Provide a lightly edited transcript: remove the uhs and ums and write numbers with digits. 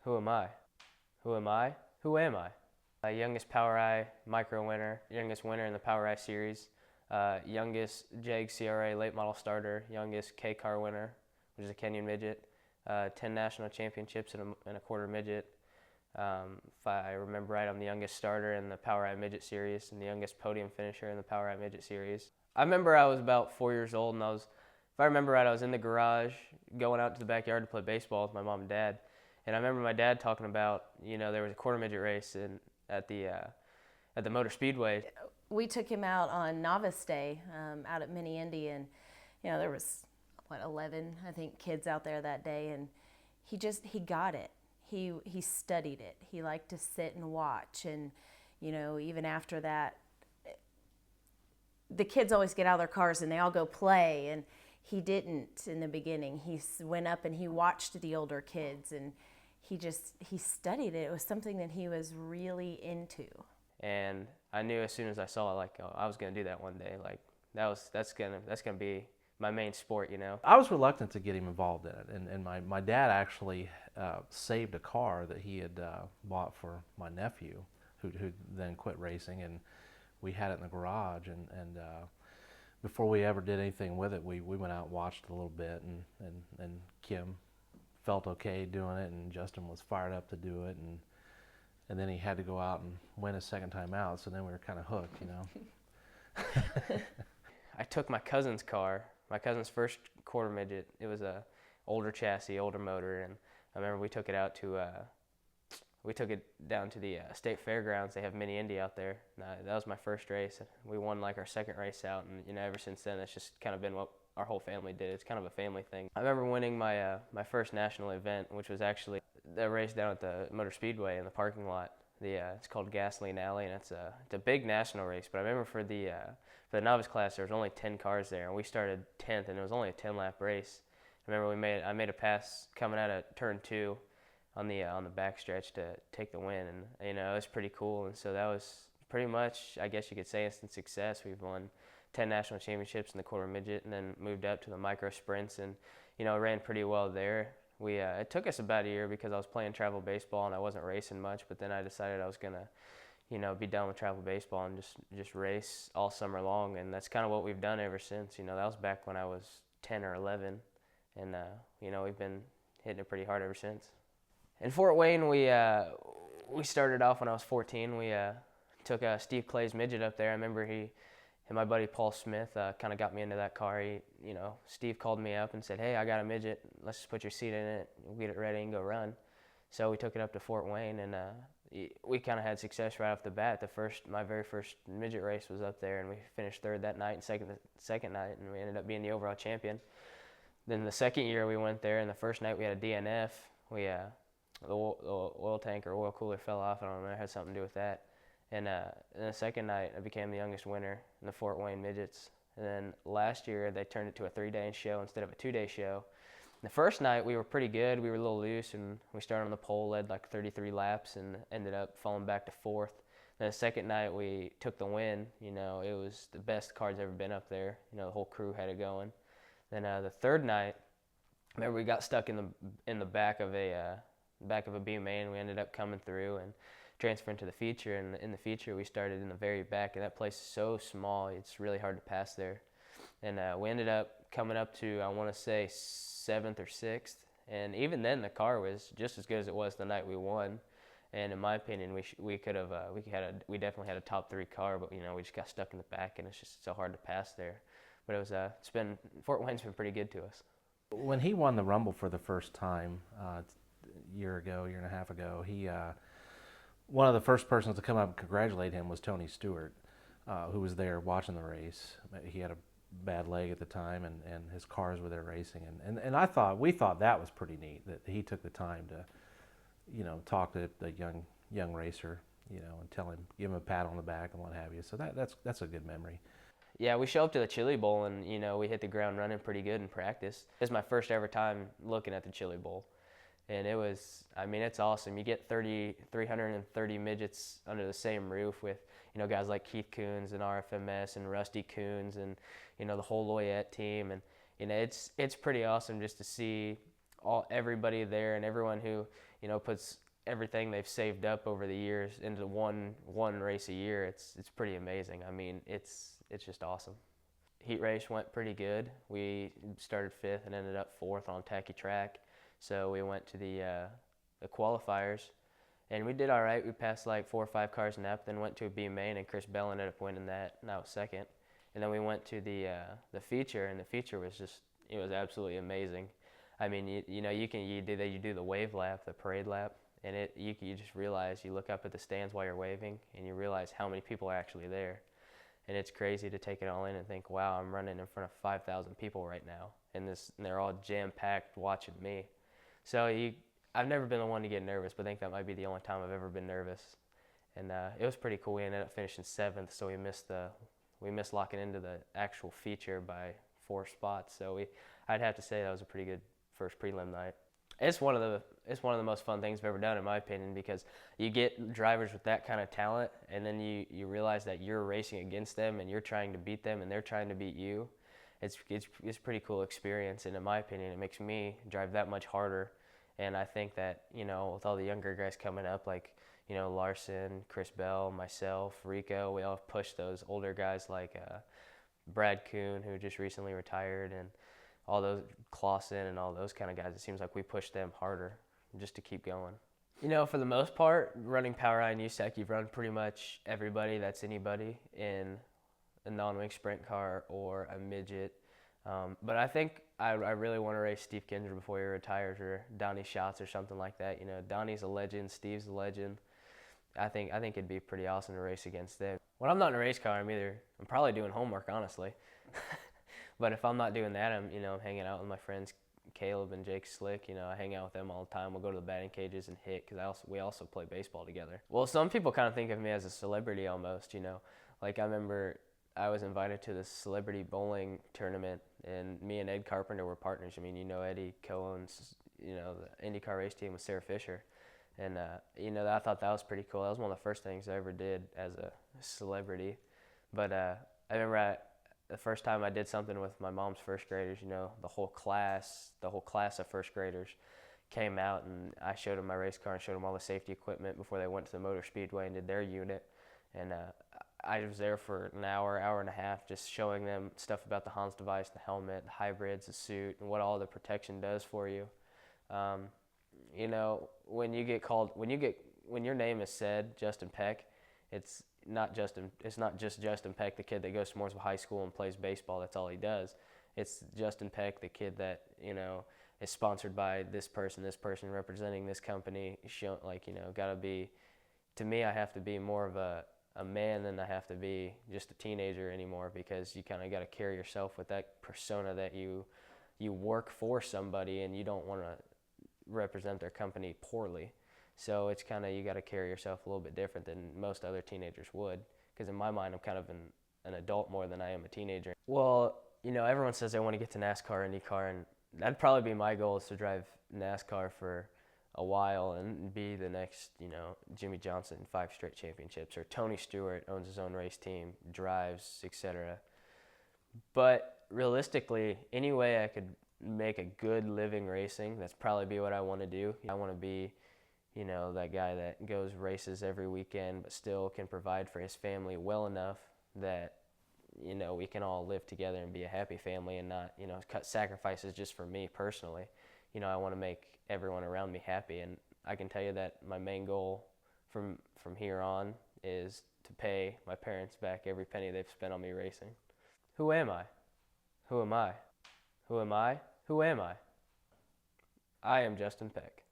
Who am I? Who am I? Who am I? Youngest Power I micro winner, youngest winner in the Power I series, youngest JEG CRA late model starter, youngest K car winner, which is a Kenyan midget, 10 national championships in a quarter midget. If I remember right, I'm the youngest starter in the Power I midget series and the youngest podium finisher in the Power I midget series. I remember I was about 4 years old, and if I remember right, I was in the garage going out to the backyard to play baseball with my mom and dad. And I remember my dad talking about, there was a quarter midget race at the Motor Speedway. We took him out on Novice Day out at Mini Indy, and there was 11 I think kids out there that day, and he got it. He studied it. He liked to sit and watch, and even after that, the kids always get out of their cars and they all go play, and he didn't in the beginning. He went up and he watched the older kids, and he studied it. It was something that he was really into. And I knew as soon as I saw it, I was gonna do that one day. That's gonna be my main sport, I was reluctant to get him involved in it, and my dad actually saved a car that he had bought for my nephew, who then quit racing, and we had it in the garage, and before we ever did anything with it, we went out and watched a little bit, and Kim felt okay doing it, and Justin was fired up to do it, and then he had to go out and win a second time out, so then we were kind of hooked, I took my cousin's car, my cousin's first quarter midget. It was a older chassis, older motor, and I remember we took it down to the state fairgrounds. They have Mini Indy out there. That was my first race. We won our second race out, and ever since then, it's just kind of been what our whole family did. It's kind of a family thing. I remember winning my my first national event, which was actually the race down at the Motor Speedway in the parking lot. It's called Gasoline Alley, and it's a big national race. But I remember for the novice class, there was only 10 cars there, and we started 10th, and it was only a 10-lap race. I remember I made a pass coming out of turn 2 on the backstretch to take the win, and it was pretty cool. And so that was pretty much, I guess you could say, instant success. We've won 10 national championships in the quarter midget, and then moved up to the micro sprints, and ran pretty well there. It took us about a year because I was playing travel baseball and I wasn't racing much, but then I decided I was gonna be done with travel baseball and just race all summer long, and that's kind of what we've done ever since. That was back when I was 10 or 11, and we've been hitting it pretty hard ever since. In Fort Wayne, we started off when I was 14. We took Steve Clay's midget up there. I remember he and my buddy Paul Smith kind of got me into that car. Steve called me up and said, "Hey, I got a midget. Let's just put your seat in it. We'll get it ready and go run." So we took it up to Fort Wayne, and we kind of had success right off the bat. My very first midget race was up there, and we finished third that night, and second night, and we ended up being the overall champion. Then the second year we went there, and the first night we had a DNF. The oil tank or oil cooler fell off. I don't know, it had something to do with that. And the second night, I became the youngest winner in the Fort Wayne midgets. And then last year, they turned it to a 3-day show instead of a 2-day show. The first night, we were pretty good. We were a little loose, and we started on the pole, led 33 laps, and ended up falling back to 4th. Then the second night, we took the win. It was the best car's ever been up there. The whole crew had it going. Then the third night, remember we got stuck in the back of a beam main. We ended up coming through and transferring to the feature, and in the feature we started in the very back, and that place is so small, it's really hard to pass there. And we ended up coming up to, I want to say, 7th or 6th, and even then the car was just as good as it was the night we won. And in my opinion, we definitely had a top 3 car, but we just got stuck in the back, and it's just so hard to pass there. But Fort Wayne's been pretty good to us. When he won the Rumble for the first time, year and a half ago, one of the first persons to come up and congratulate him was Tony Stewart, who was there watching the race. He had a bad leg at the time, and his cars were there racing, and we thought that was pretty neat that he took the time to talk to the young racer, and give him a pat on the back and what have you. So that's a good memory. Yeah, we show up to the Chili Bowl, and we hit the ground running pretty good in practice. This is my first ever time looking at the Chili Bowl. And it's awesome. You get 330 midgets under the same roof with, guys like Keith Coons and RFMS and Rusty Coons and, the whole Loyette team. And, it's pretty awesome just to see everybody there and everyone who, you know, puts everything they've saved up over the years into one race a year, it's pretty amazing. I mean, it's just awesome. Heat race went pretty good. We started 5th and ended up 4th on tacky track. So we went to the qualifiers, and we did all right. We passed like 4 or 5 cars in Ep, then went to a B main, and Chris Bell ended up winning that, and I was 2nd. And then we went to the feature, and the feature was just, it was absolutely amazing. I mean, you know, you do the wave lap, the parade lap, and you just realize, you look up at the stands while you're waving, and you realize how many people are actually there. And it's crazy to take it all in and think, wow, I'm running in front of 5,000 people right now, and they're all jam-packed watching me. So I've never been the one to get nervous, but I think that might be the only time I've ever been nervous. And it was pretty cool. We ended up finishing 7th, so we missed locking into the actual feature by 4 spots. So I'd have to say that was a pretty good first prelim night. It's one of the most fun things I've ever done, in my opinion, because you get drivers with that kind of talent, and then you realize that you're racing against them, and you're trying to beat them, and they're trying to beat you. It's a pretty cool experience, and in my opinion, it makes me drive that much harder. And I think that, you know, with all the younger guys coming up, like, you know, Larson, Chris Bell, myself, Rico, we all pushed those older guys like Brad Kuhn, who just recently retired, and all those Clausen and all those kind of guys. It seems like we push them harder just to keep going. You know, for the most part, running POWRi and USAC, you've run pretty much everybody that's anybody in a non-wing sprint car or a midget. But I think I really want to race Steve Kinder before he retires, or Donnie Schatz or something like that. You know, Donnie's a legend, Steve's a legend. I think it'd be pretty awesome to race against them. When I'm not in a race car, I'm probably doing homework, honestly. But if I'm not doing that, I'm hanging out with my friends Caleb and Jake Slick. You know, I hang out with them all the time. We'll go to the batting cages and hit, because we also play baseball together. Well, some people kind of think of me as a celebrity almost, you know. Like, I remember I was invited to this celebrity bowling tournament, and me and Ed Carpenter were partners. I mean, you know, Eddie co-owns, you know, the IndyCar race team with Sarah Fisher. And, you know, I thought that was pretty cool. That was one of the first things I ever did as a celebrity. But I remember the first time I did something with my mom's first graders, you know, the whole class of first graders came out, and I showed them my race car and showed them all the safety equipment before they went to the motor speedway and did their unit. And I was there for an hour and a half, just showing them stuff about the Hans device, the helmet, the hybrids, the suit, and what all the protection does for you. You know, when your name is said, Justin Peck, it's not just Justin Peck, the kid that goes to Mooresville High School and plays baseball. That's all he does. It's Justin Peck, the kid that, you know, is sponsored by this person representing this company. Gotta be, to me, I have to be more of a man than I have to be just a teenager anymore, because you kind of got to carry yourself with that persona that you work for somebody and you don't want to represent their company poorly. So it's kind of, you got to carry yourself a little bit different than most other teenagers would, because in my mind, I'm kind of an adult more than I am a teenager. Well, you know, everyone says they want to get to NASCAR, IndyCar, and that'd probably be my goal, is to drive NASCAR for a while and be the next, you know, Jimmy Johnson, 5 straight championships, or Tony Stewart owns his own race team, drives, etc. But realistically, any way I could make a good living racing, that's probably be what I want to do. I want to be, you know, that guy that goes races every weekend but still can provide for his family well enough that, you know, we can all live together and be a happy family, and not, you know, cut sacrifices just for me personally. You know, I want to make everyone around me happy, and I can tell you that my main goal from here on is to pay my parents back every penny they've spent on me racing. Who am I? Who am I? Who am I? Who am I? I am Justin Peck.